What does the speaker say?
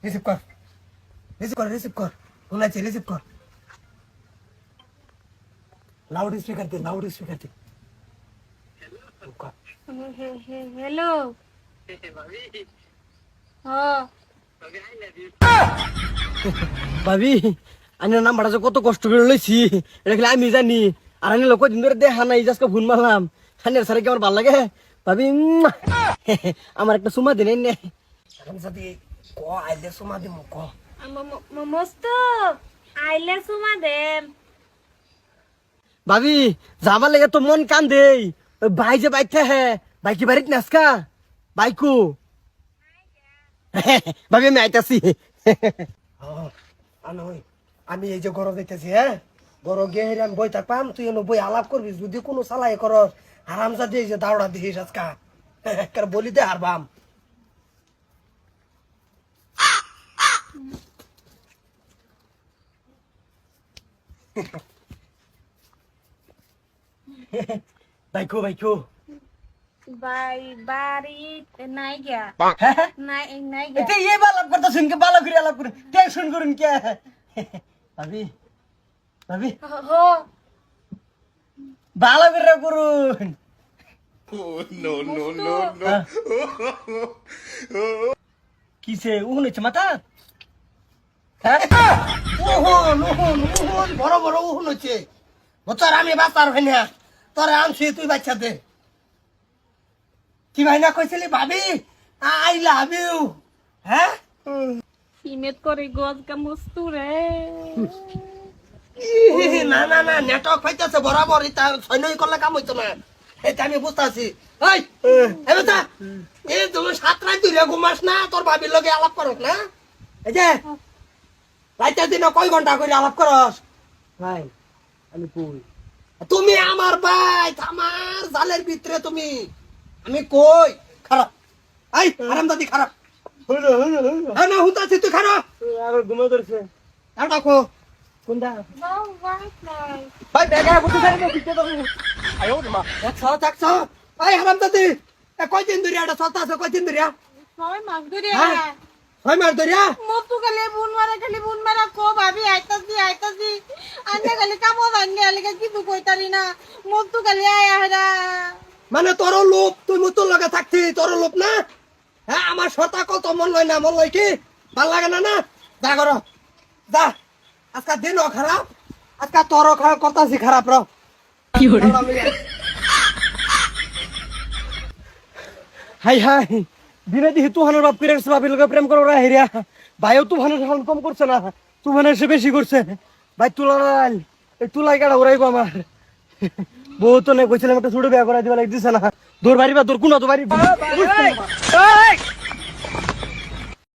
receive কর receive কর phone আছে রিসিভ কর লাউড স্পিকার দে হ্যালো ভাবি আইনের নাম্বারটা যে কত কষ্ট করে লইছি এটা খেলে আমি জানি আর আইনের লোক দিন ধরে দেখা নাই জাস্ট ফোন মারলাম আইনের সারে কি আমার ভালো লাগে ভাবি আমার একটা সুমা দিন নে সাথে ক আইলে সুমা দিম ক মস্ত আইলে সুমা দেম ভাবি যাবার লাগে তো মন কান দেই ওই ভাই যে বাইক থাকে বাইকি বাড়িত নাচকা বাইকু ভাবি আমি আইতাছি আমি এই যে গরম দেখতেছি হ্যাঁ গরম গিয়ে আমি বই থাকবাম তুই বই আলাপ করবি যদি কোনো চালাই কর আরামসা দিয়ে যে দাওড়া দিস আজকা একটা বলি দে হারবাম বাইকু বাড়ি নাই গিয়া নাই গিয়া এটা এই বালাপ করতে শুনকে ভালো করে আলাপ করুন টেনশন করুন কে ভাবি হো ভালো করে করুন কিসে উহুন হচ্ছে মাথা বড় বড় উহুন হচ্ছে বছর আমি বাচ্চার ভাই না তোরা আনছি তুই বাচ্চা দে কি ভাই না কইছিলি ভাবি আই লাভ ইউ হ্যাঁ ইমেত করে গজ কা মস্তু রে না নেটওয়ার্ক পাইতেছে বরাবর এটা সৈন্যই করলে কাম হইতো না এটা আমি বুঝতেছি এই তুমি 7 রাত ধরে ঘুমাস না তোর ভাবির লগে আলাপ করস না এই যে রাইতের দিন কয় ঘন্টা করে আলাপ করস ভাই আমি কই তুমি আমার ভাই আমার জালের ভিতরে তুমি আমি কই খারাপ এই আরামদাদি খারাপ না হুতাছি তুই খারাপ আবার ঘুমে ধরছে ডাকো কোনটা নাই ভাই বেগা বুঝতে পারি না দিতে তো আয়ো মা দেখছ এই আরামদাদি কয়দিন ধরে এটা চলতেছে কয়দিন ধরে সবাই মাছ ধরে ছয় মাস ধরে মতু খালি বুন মারা কো ভাবি আইতাছি আন্নে খালি কামো আন্নে আলকে কিছু কইতারি না মতু খালি আয়া হেরা মানে তোর লোভ তুই মতন লগে থাকতি তোর লোভ না হ্যাঁ আমার সতা কত মন লয় না মন লয় কি ভাল লাগে না না যা করো যা আজকাল দিনও খারাপ আজকাল তোরও খারাপ করতাছি খারাপ র কি হরে হাই দিনে দিহি তুহানের বাপ করে বাপের লোক প্রেম করো হেরিয়া ভাইও তুফানের সাউন্ড কম করছে না তুফানের সে বেশি করছে ভাই তুলার এই তুলাই কাটা ওরাইবো আমার বউ তো নেই কইছিলাম একটা ছোট বিয়া করাই দিবা দিছে না দৌড় বাড়ি বা দৌড় কোন তো বাড়ি